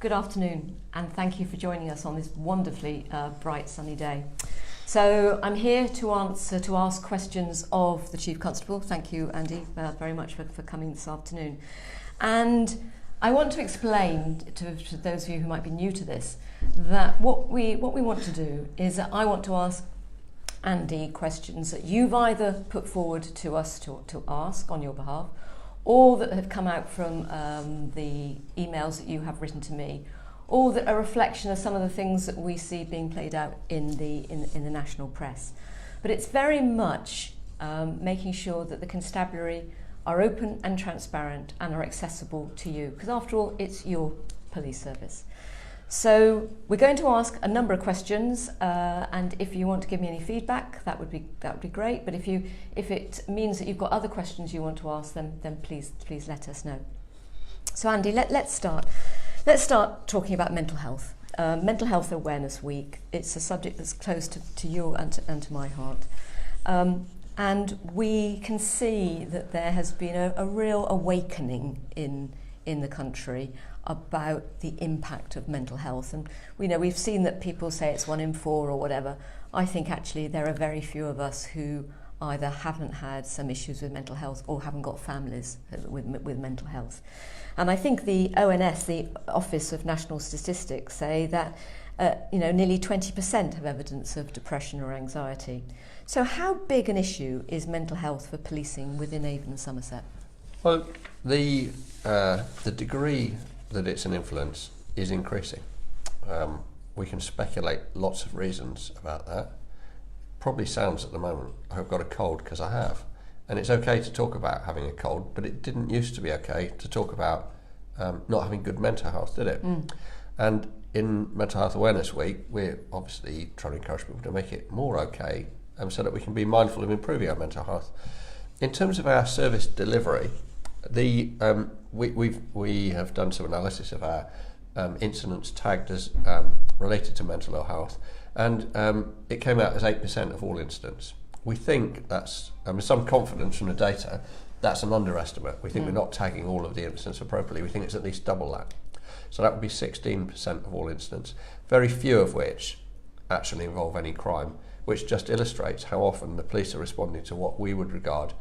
Good afternoon, and thank you for joining us on this wonderfully bright sunny day. So I'm here to ask questions of the Chief Constable. Thank you, Andy, very much for coming this afternoon. And I want to explain to those of you who might be new to this that what we want to do is that I want to ask Andy questions that you've either put forward to us to ask on your behalf, or that have come out from the emails that you have written to me, or that are a reflection of some of the things that we see being played out in the national press. But it's very much making sure that the constabulary are open and transparent and are accessible to you, because after all, it's your police service. So we're going to ask a number of questions, and if you want to give me any feedback, that would be great. But if it means that you've got other questions you want to ask, then please let us know. So Andy, let's start. Let's start talking about mental health. Mental Health Awareness Week. It's a subject that's close to you and to my heart. And we can see that there has been a real awakening in the country about the impact of mental health. And we've seen that people say it's 1 in 4 or whatever. I think actually there are very few of us who either haven't had some issues with mental health or haven't got families with mental health. And I think the ONS, the Office of National Statistics, say that nearly 20% have evidence of depression or anxiety. So how big an issue is mental health for policing within Avon and Somerset? Well, the degree that it's an influence is increasing. We can speculate lots of reasons about that. Probably sounds at the moment, I've got a cold, because I have. And it's okay to talk about having a cold, but it didn't used to be okay to talk about not having good mental health, did it? And in Mental Health Awareness Week, we're obviously trying to encourage people to make it more okay, so that we can be mindful of improving our mental health. In terms of our service delivery, we have done some analysis of our incidents tagged as related to mental ill health, and it came out as 8% of all incidents. We think that's, with some confidence from the data, that's an underestimate. We think we're not tagging all of the incidents appropriately. We think it's at least double that. So that would be 16% of all incidents, very few of which actually involve any crime, which just illustrates how often the police are responding to what we would regard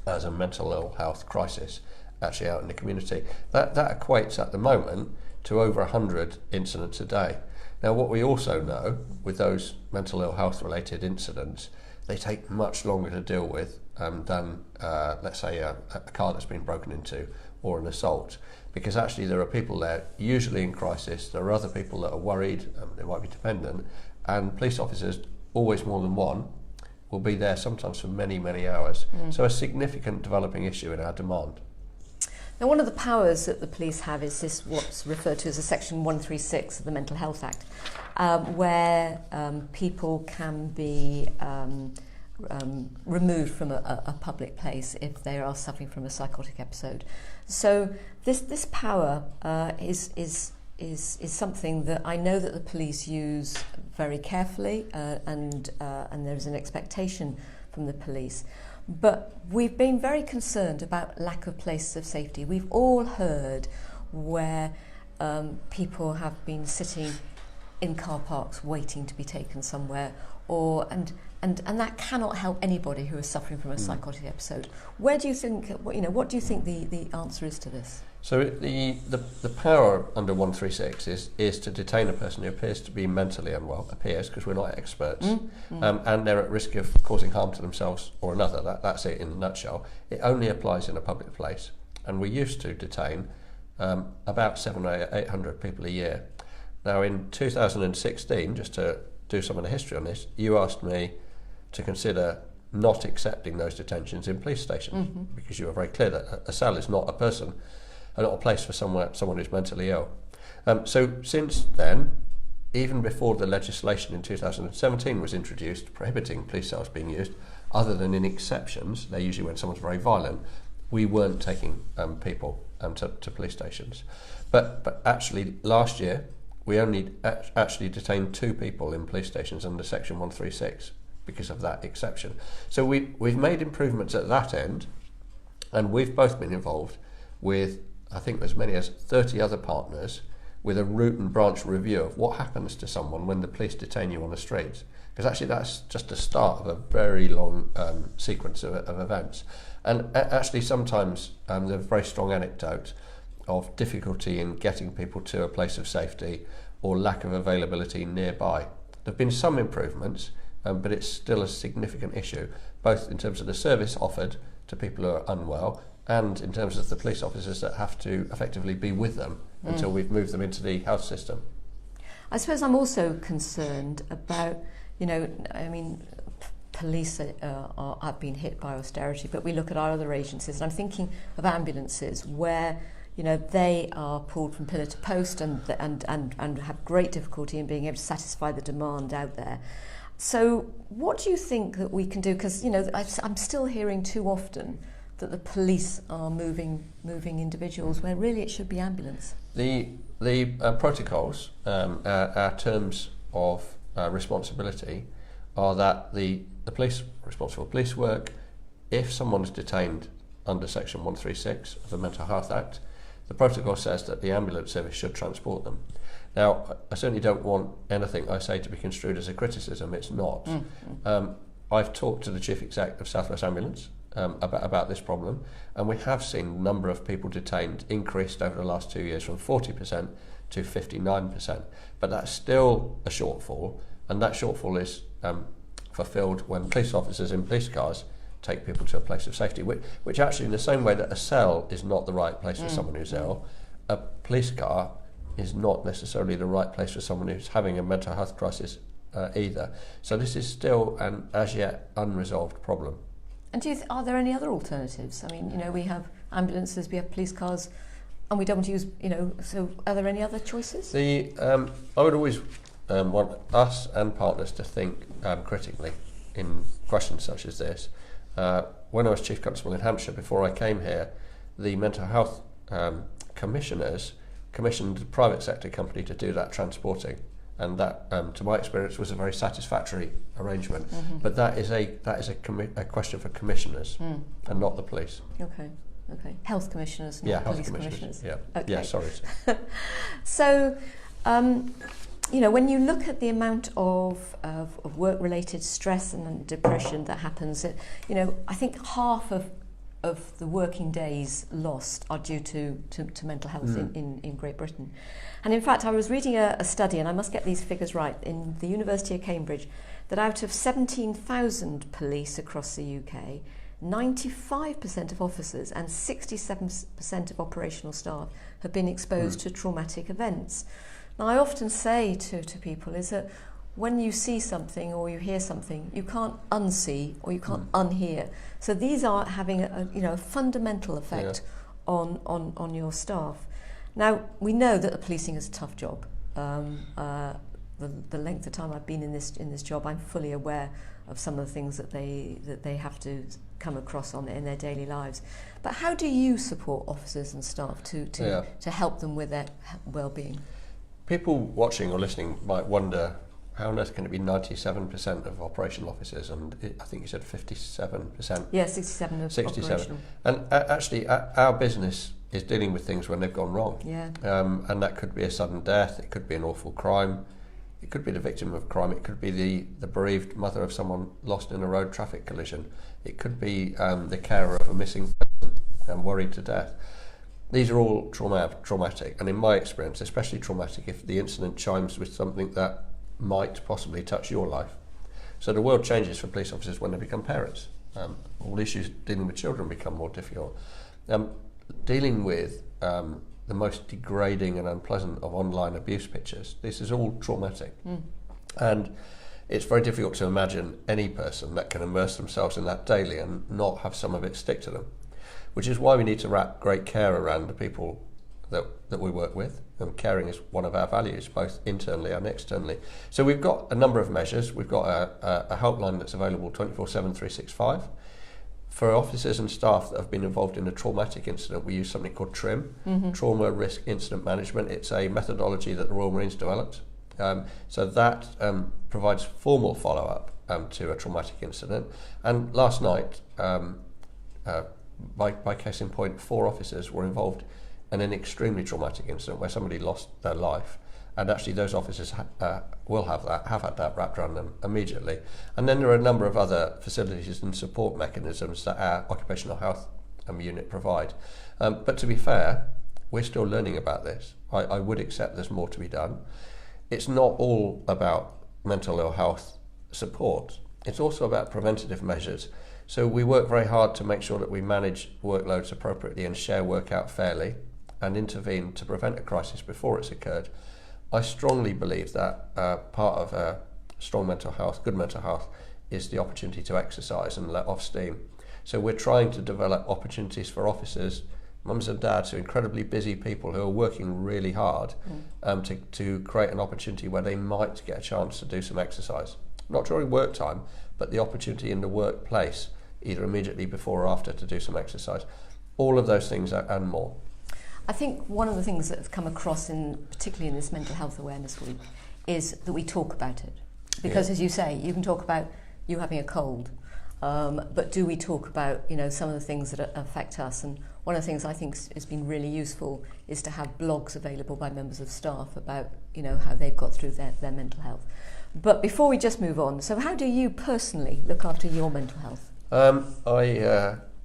as a mental ill health crisis actually out in the community. That equates at the moment to over 100 incidents a day. Now, what we also know with those mental ill health related incidents, they take much longer to deal with than, let's say, a car that's been broken into or an assault, because actually there are people there, usually in crisis, there are other people that are worried, they might be dependent, and police officers, always more than one, will be there sometimes for many, many hours. So a significant developing issue in our demand. Now, one of the powers that the police have is this, what's referred to as a Section 136 of the Mental Health Act, where people can be removed from a public place if they are suffering from a psychotic episode. So this power is something that I know that the police use very carefully, and there's an expectation from the police. But we've been very concerned about lack of places of safety. We've all heard where people have been sitting in car parks waiting to be taken somewhere, and that cannot help anybody who is suffering from a psychotic episode. Where do you think, what do you think the answer is to this? So the power under 136 is to detain a person who appears to be mentally unwell, because we're not experts, and they're at risk of causing harm to themselves or another. That's it in a nutshell. It only applies in a public place, and we used to detain about 700 or 800 people a year. Now in 2016, just to do some of the history on this, you asked me to consider not accepting those detentions in police stations, because you were very clear that a cell is not a person, and not a place for someone who's mentally ill. So since then, even before the legislation in 2017 was introduced prohibiting police cells being used, other than in exceptions, they're usually when someone's very violent, we weren't taking people to police stations. But actually last year, we only actually detained 2 people in police stations under Section 136 because of that exception. So we've made improvements at that end, and we've both been involved with, I think, as many as 30 other partners with a root and branch review of what happens to someone when the police detain you on the streets. Because actually that's just the start of a very long sequence of events. And actually sometimes there's a very strong anecdote of difficulty in getting people to a place of safety or lack of availability nearby. There have been some improvements, but it's still a significant issue, both in terms of the service offered to people who are unwell and in terms of the police officers that have to effectively be with them until we've moved them into the health system. I suppose I'm also concerned about, police have been hit by austerity, but we look at our other agencies, and I'm thinking of ambulances where they are pulled from pillar to post and have great difficulty in being able to satisfy the demand out there. So what do you think that we can do? Because I'm still hearing too often that the police are moving individuals where really it should be ambulance. The protocols, our terms of responsibility, are that the police responsible for police work, if someone's detained under Section 136 of the Mental Health Act, the protocol says that the ambulance service should transport them. Now, I certainly don't want anything I say to be construed as a criticism. It's not. I've talked to the Chief Exec of South West Ambulance about this problem, and we have seen the number of people detained increased over the last 2 years from 40% to 59%. But that's still a shortfall, and that shortfall is fulfilled when police officers in police cars take people to a place of safety, which actually, in the same way that a cell is not the right place for someone who's ill, a police car is not necessarily the right place for someone who's having a mental health crisis either. So this is still an as yet unresolved problem. And are there any other alternatives? I mean, we have ambulances, we have police cars, and we don't want to use, so are there any other choices? I would always want us and partners to think critically in questions such as this. When I was Chief Constable in Hampshire, before I came here, the mental health commissioners commissioned a private sector company to do that transporting, and that, to my experience, was a very satisfactory arrangement. But that is a question for commissioners and not the police. Okay. Health commissioners, not police commissioners. Yeah. Okay. Yeah. Sorry. So, when you look at the amount of work-related stress and depression that happens, I think half of the working days lost are due to mental health in Great Britain. And in fact, I was reading a study, and I must get these figures right, in the University of Cambridge, that out of 17,000 police across the UK, 95% of officers and 67% of operational staff have been exposed to traumatic events. Now, I often say to people is that when you see something or you hear something, you can't unsee or you can't unhear. So these are having a fundamental effect on your staff. Now, we know that the policing is a tough job. The length of time I've been in this job, I'm fully aware of some of the things that they have to come across in their daily lives. But how do you support officers and staff to help them with their well-being? People watching or listening might wonder, how on earth can it be 97% of operational officers, and I think you said 57%? Yeah, 67 of operational. And actually, our business is dealing with things when they've gone wrong. Yeah. And that could be a sudden death, it could be an awful crime, it could be the victim of crime, it could be the bereaved mother of someone lost in a road traffic collision, it could be the carer of a missing person and worried to death. These are all traumatic, and in my experience, especially traumatic if the incident chimes with something that might possibly touch your life. So the world changes for police officers when they become parents. All issues dealing with children become more difficult. Dealing with the most degrading and unpleasant of online abuse pictures, this is all traumatic. And it's very difficult to imagine any person that can immerse themselves in that daily and not have some of it stick to them. Which is why we need to wrap great care around the people that we work with. And caring is one of our values, both internally and externally. So we've got a number of measures. We've got a helpline that's available 24/7, 365. For officers and staff that have been involved in a traumatic incident, we use something called TRIM, Trauma Risk Incident Management. It's a methodology that the Royal Marines developed. So that provides formal follow-up to a traumatic incident. And last night, by case in point, 4 officers were involved an extremely traumatic incident where somebody lost their life, and actually those officers have had that wrapped around them immediately. And then there are a number of other facilities and support mechanisms that our occupational health unit provide. But to be fair, we're still learning about this. I would accept there's more to be done. It's not all about mental ill health support. It's also about preventative measures. So we work very hard to make sure that we manage workloads appropriately and share work out fairly and intervene to prevent a crisis before it's occurred. I strongly believe that part of strong mental health, good mental health, is the opportunity to exercise and let off steam. So we're trying to develop opportunities for officers, mums and dads, who are incredibly busy people who are working really hard, to create an opportunity where they might get a chance to do some exercise. Not during work time, but the opportunity in the workplace, either immediately before or after, to do some exercise. All of those things and more. I think one of the things that have come across, particularly in this Mental Health Awareness Week, is that we talk about it. Because, as you say, you can talk about you having a cold, but do we talk about, some of the things that affect us? And one of the things I think has been really useful is to have blogs available by members of staff about, how they've got through their mental health. But before we just move on, so how do you personally look after your mental health?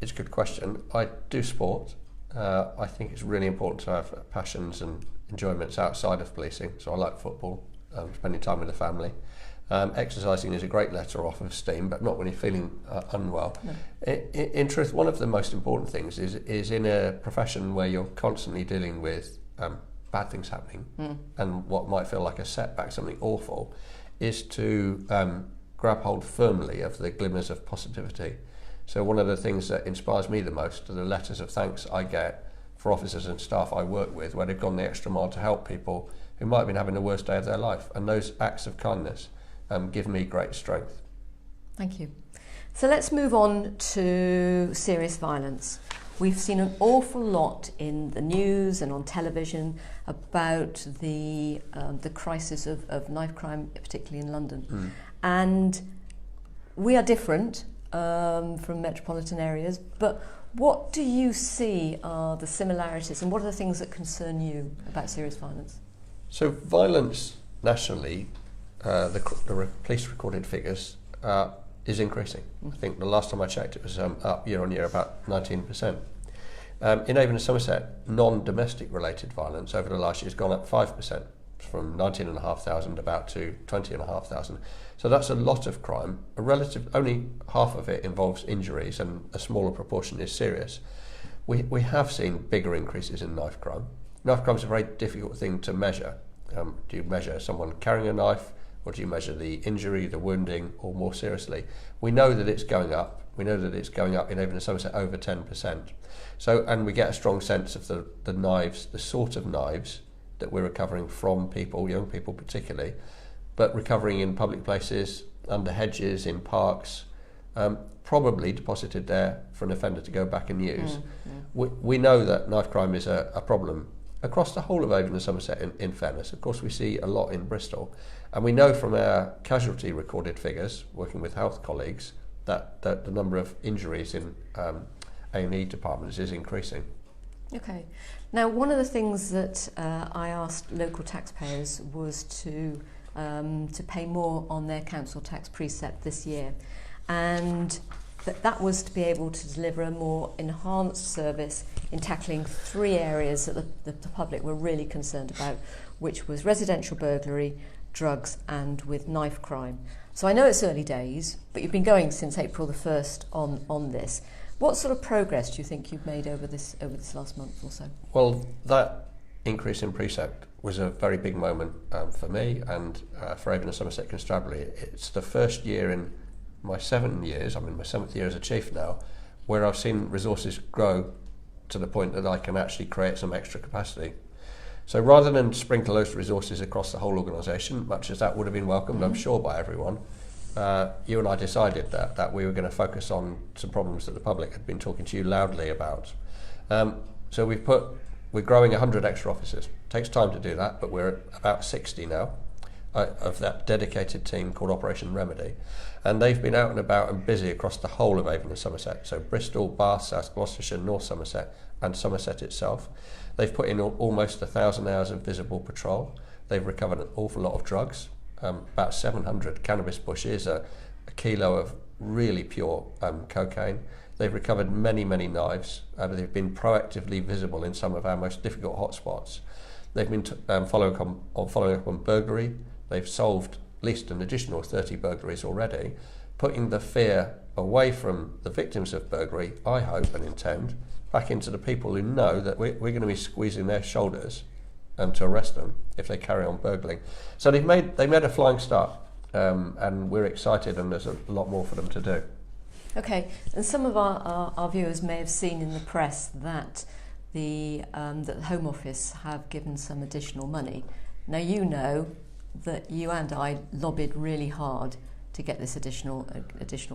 It's a good question. I do sport. I think it's really important to have passions and enjoyments outside of policing. So I like football, spending time with the family. Exercising is a great letter off of steam, but not when you're feeling unwell. No. In truth, one of the most important things is in a profession where you're constantly dealing with bad things happening and what might feel like a setback, something awful, is to grab hold firmly of the glimmers of positivity. So one of the things that inspires me the most are the letters of thanks I get for officers and staff I work with, where they've gone the extra mile to help people who might have been having the worst day of their life. And those acts of kindness give me great strength. Thank you. So let's move on to serious violence. We've seen an awful lot in the news and on television about the crisis of knife crime, particularly in London. And we are different from metropolitan areas, but what do you see are the similarities and what are the things that concern you about serious violence? So violence nationally, the police recorded figures is increasing. I think the last time I checked it was up year on year about 19%. In Avon and Somerset, non-domestic related violence over the last year has gone up 5%, from 19,500 about to 20,500. So that's a lot of crime. Only half of it involves injuries and a smaller proportion is serious. We have seen bigger increases in knife crime. Knife crime is a very difficult thing to measure. Do you measure someone carrying a knife, or do you measure the injury, the wounding, or more seriously? We know that it's going up. We know that it's going up in Avon and Somerset over 10%. So, and we get a strong sense of the knives, the sort of knives that we're recovering from people, young people particularly, but recovering in public places, under hedges, in parks, probably deposited there for an offender to go back and use. We know that knife crime is a problem across the whole of Avon and Somerset, in fairness. Of course, we see a lot in Bristol. And we know from our casualty recorded figures, working with health colleagues, that the number of injuries in A&E departments is increasing. Okay. Now, one of the things that I asked local taxpayers was to pay more on their council tax precept this year. And that was to be able to deliver a more enhanced service in tackling three areas that the public were really concerned about, which was residential burglary, drugs, and with knife crime. So I know it's early days, but you've been going since April the 1st on this. What sort of progress do you think you've made over this last month or so? Well, that increase in precept was a very big moment for me and for Avon and Somerset Constabulary. It's the first year in my 7 years, I'm in my 7th year as a chief now, where I've seen resources grow to the point that I can actually create some extra capacity. So rather than sprinkle those resources across the whole organisation, much as that would have been welcomed, I'm sure, by everyone, you and I decided that we were going to focus on some problems that the public had been talking to you loudly about. So we're growing 100 extra officers. It takes time to do that, but we're at about 60 now of that dedicated team called Operation Remedy. And they've been out and about and busy across the whole of Avon and Somerset. So Bristol, Bath, South Gloucestershire, North Somerset and Somerset itself. They've put in almost 1,000 hours of visible patrol. They've recovered an awful lot of drugs, about 700 cannabis bushes, a kilo of really pure cocaine. They've recovered many, many knives. They've been proactively visible in some of our most difficult hotspots. They've been following up on burglary. They've solved at least an additional 30 burglaries already, putting the fear away from the victims of burglary, I hope and intend, back into the people who know that we're going to be squeezing their shoulders to arrest them if they carry on burgling. So they made a flying start, and we're excited, and there's a lot more for them to do. Okay, and some of our viewers may have seen in the press that the Home Office have given some additional money. Now, you know that you and I lobbied really hard to get this additional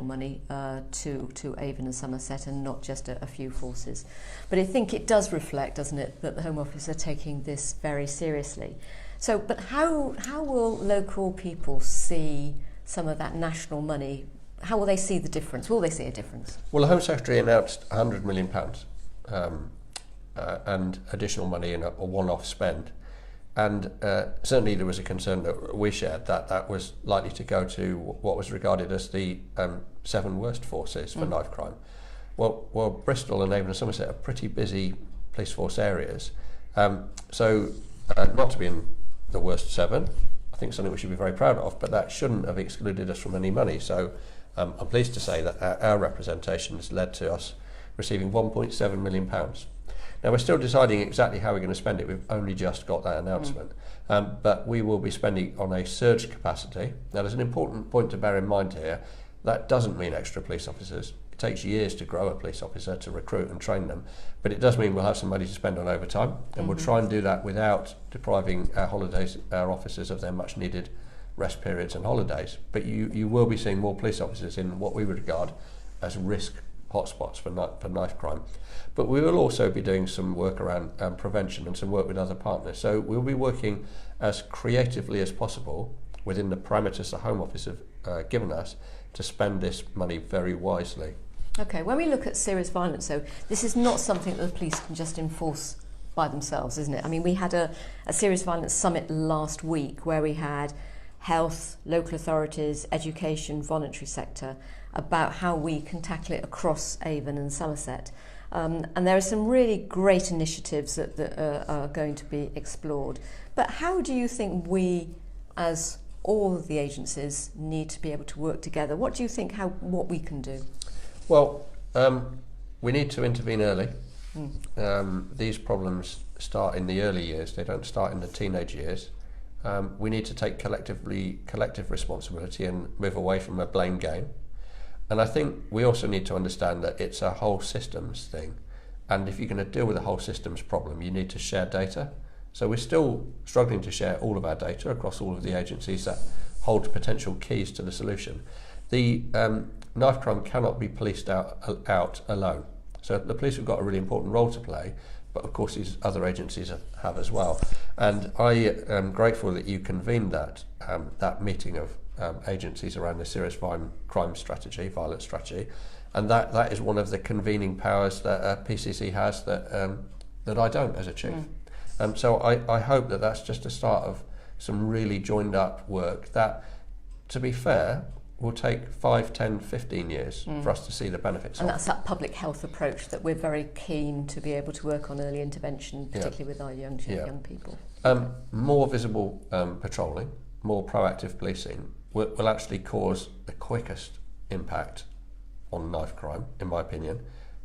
money to Avon and Somerset, and not just a few forces. But I think it does reflect, doesn't it, that the Home Office are taking this very seriously. So, but how will local people see some of that national money? How will they see the difference? Will they see a difference? Well, the Home Secretary announced £100 million and additional money in a one-off spend. And certainly there was a concern that we shared that was likely to go to what was regarded as the 7 worst forces for knife crime. Well, Bristol and Avon and Somerset are pretty busy police force areas. So not to be in the worst 7, I think something we should be very proud of, but that shouldn't have excluded us from any money. So I'm pleased to say that our representation has led to us receiving £1.7 million. Now, we're still deciding exactly how we're going to spend it. We've only just got that announcement. But we will be spending on a surge capacity. Now, there's an important point to bear in mind here. That doesn't mean extra police officers. It takes years to grow a police officer, to recruit and train them. But it does mean we'll have some money to spend on overtime. And we'll try and do that without depriving our officers of their much needed rest periods and holidays. But you will be seeing more police officers in what we would regard as risk hotspots for knife crime. But we will also be doing some work around prevention and some work with other partners. So we'll be working as creatively as possible within the parameters the Home Office have given us to spend this money very wisely. Okay, when we look at serious violence, though, this is not something that the police can just enforce by themselves, isn't it? I mean, we had a serious violence summit last week where we had health, local authorities, education, voluntary sector, about how we can tackle it across Avon and Somerset. And there are some really great initiatives that are going to be explored. But how do you think we, as all of the agencies, need to be able to work together? What do you think what we can do? Well, we need to intervene early. These problems start in the early years. They don't start in the teenage years. We need to take collective responsibility and move away from a blame game. And I think we also need to understand that it's a whole systems thing. And if you're going to deal with a whole systems problem, you need to share data. So we're still struggling to share all of our data across all of the agencies that hold potential keys to the solution. The knife crime cannot be policed out alone. So the police have got a really important role to play, but of course these other agencies have as well. And I am grateful that you convened that meeting of agencies around the serious crime strategy, violence strategy, and that is one of the convening powers that PCC has that I don't as a chief. So I hope that that's just a start of some really joined up work that, to be fair, will take 5, 10, 15 years for us to see the benefits of. And that's that public health approach that we're very keen to be able to work on early intervention, particularly with our young people. More visible patrolling, more proactive policing will actually cause the quickest impact on knife crime, in my opinion,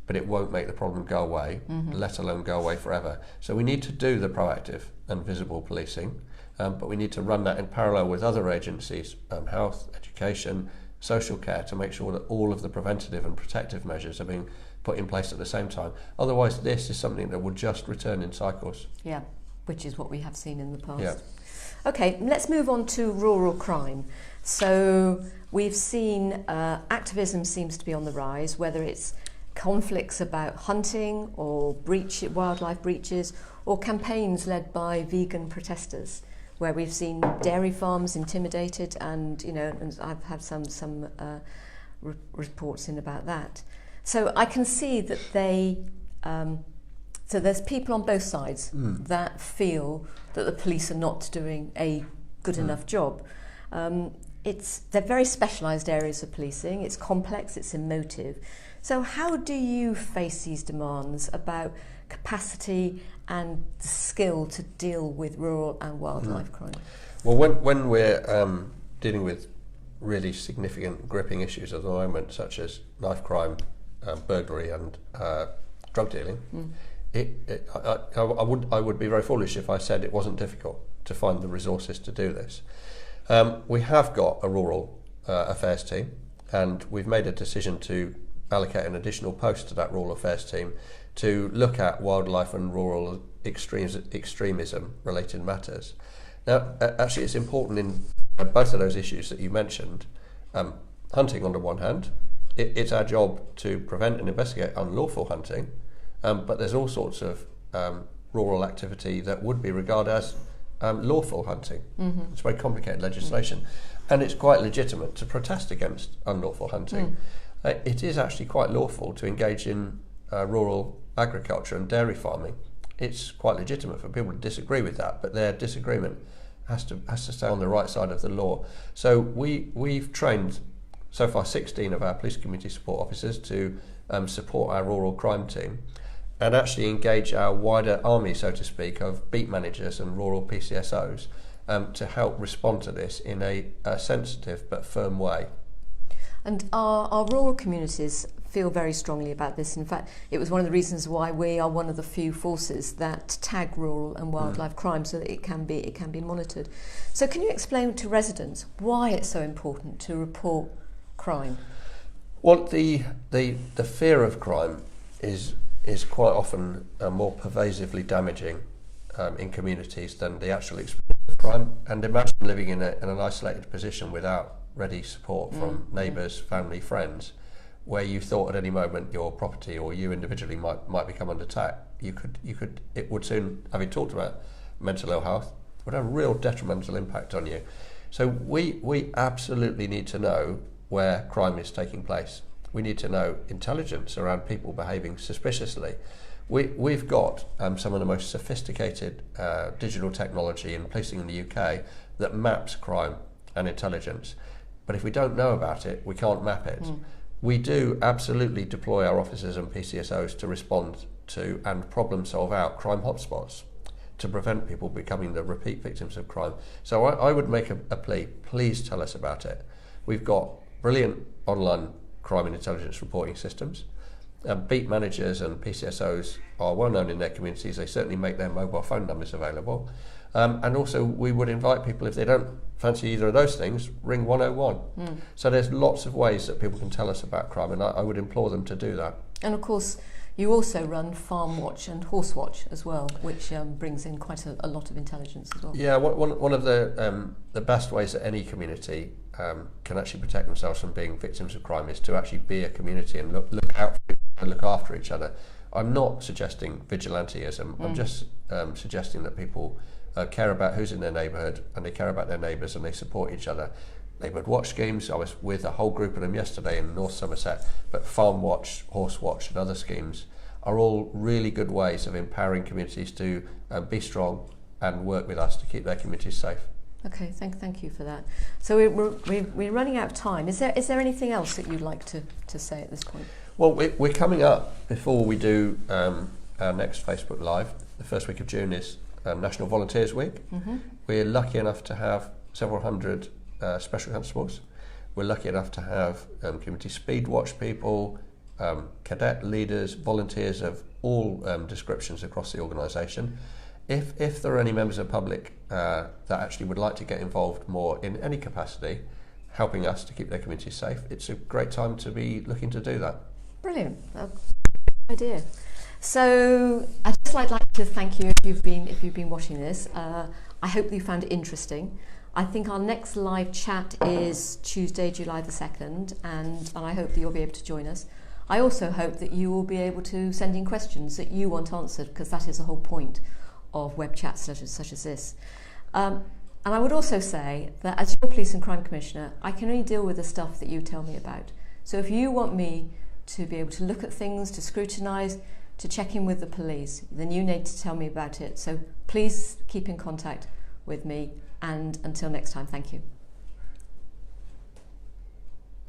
but it won't make the problem go away, let alone go away forever. So we need to do the proactive and visible policing, but we need to run that in parallel with other agencies, health, education, social care, to make sure that all of the preventative and protective measures are being put in place at the same time. Otherwise, this is something that will just return in cycles. Yeah, which is what we have seen in the past. Yeah. Okay, let's move on to rural crime. So we've seen activism seems to be on the rise, whether it's conflicts about hunting or wildlife breaches, or campaigns led by vegan protesters, where we've seen dairy farms intimidated, and and I've had some reports in about that. So I can see that they So there's people on both sides that feel that the police are not doing a good enough job. They're very specialised areas of policing. It's complex, it's emotive. So how do you face these demands about capacity and the skill to deal with rural and wildlife crime? Well, when we're dealing with really significant gripping issues at the moment, such as knife crime, burglary and drug dealing, I would be very foolish if I said it wasn't difficult to find the resources to do this. We have got a rural affairs team, and we've made a decision to allocate an additional post to that rural affairs team to look at wildlife and rural extremism related matters. Now, actually, it's important in both of those issues that you mentioned. Hunting on the one hand, it's our job to prevent and investigate unlawful hunting, but there's all sorts of rural activity that would be regarded as lawful hunting. It's very complicated legislation, and it's quite legitimate to protest against unlawful hunting. It is actually quite lawful to engage in rural agriculture and dairy farming. It's quite legitimate for people to disagree with that, but their disagreement has to stay on the right side of the law. So we've trained so far 16 of our police community support officers to support our rural crime team, and actually engage our wider army, so to speak, of beat managers and rural PCSOs to help respond to this in a sensitive but firm way. And our rural communities feel very strongly about this. In fact, it was one of the reasons why we are one of the few forces that tag rural and wildlife crime, so that it can be monitored. So can you explain to residents why it's so important to report crime? Well, the fear of crime is quite often more pervasively damaging in communities than the actual experience of crime. And imagine living in an isolated position without ready support from neighbours, family, friends, where you thought at any moment your property or you individually might become under attack. It would soon, having talked about mental ill health, would have a real detrimental impact on you. So we absolutely need to know where crime is taking place. We need to know intelligence around people behaving suspiciously. We've got some of the most sophisticated digital technology in policing in the UK that maps crime and intelligence. But if we don't know about it, we can't map it. We do absolutely deploy our officers and PCSOs to respond to and problem solve out crime hotspots to prevent people becoming the repeat victims of crime. So I would make a plea, please tell us about it. We've got brilliant online crime and intelligence reporting systems. Beat managers and PCSOs are well known in their communities. They certainly make their mobile phone numbers available. And also we would invite people, if they don't fancy either of those things, ring 101. So there's lots of ways that people can tell us about crime, and I would implore them to do that. And of course, you also run Farm Watch and Horse Watch as well, which brings in quite a lot of intelligence as well. Yeah, one of the best ways that any community can actually protect themselves from being victims of crime is to actually be a community and look out for and look after each other. I'm not suggesting vigilanteism. I'm just suggesting that people care about who's in their neighbourhood, and they care about their neighbours, and they support each other. Neighbourhood watch schemes, I was with a whole group of them yesterday in North Somerset, but Farm Watch, Horse Watch and other schemes are all really good ways of empowering communities to be strong and work with us to keep their communities safe. Okay, thank you for that. So we're running out of time. Is there anything else that you'd like to say at this point? Well, we're coming up before we do our next Facebook Live. The first week of June is National Volunteers Week. We're lucky enough to have several hundred special constables. We're lucky enough to have community speed watch people, cadet leaders, volunteers of all descriptions across the organisation. If there are any members of the public that actually would like to get involved more in any capacity, helping us to keep their communities safe, it's a great time to be looking to do that. Brilliant. That's a good idea. So I'd just like to thank you if you've been watching this. I hope that you found it interesting. I think our next live chat is Tuesday, July the 2nd, and I hope that you'll be able to join us. I also hope that you will be able to send in questions that you want answered, because that is the whole point of web chats such as this. And I would also say that as your Police and Crime Commissioner, I can only deal with the stuff that you tell me about. So if you want me to be able to look at things, to scrutinise, to check in with the police, then you need to tell me about it. So please keep in contact with me, and until next time, thank you.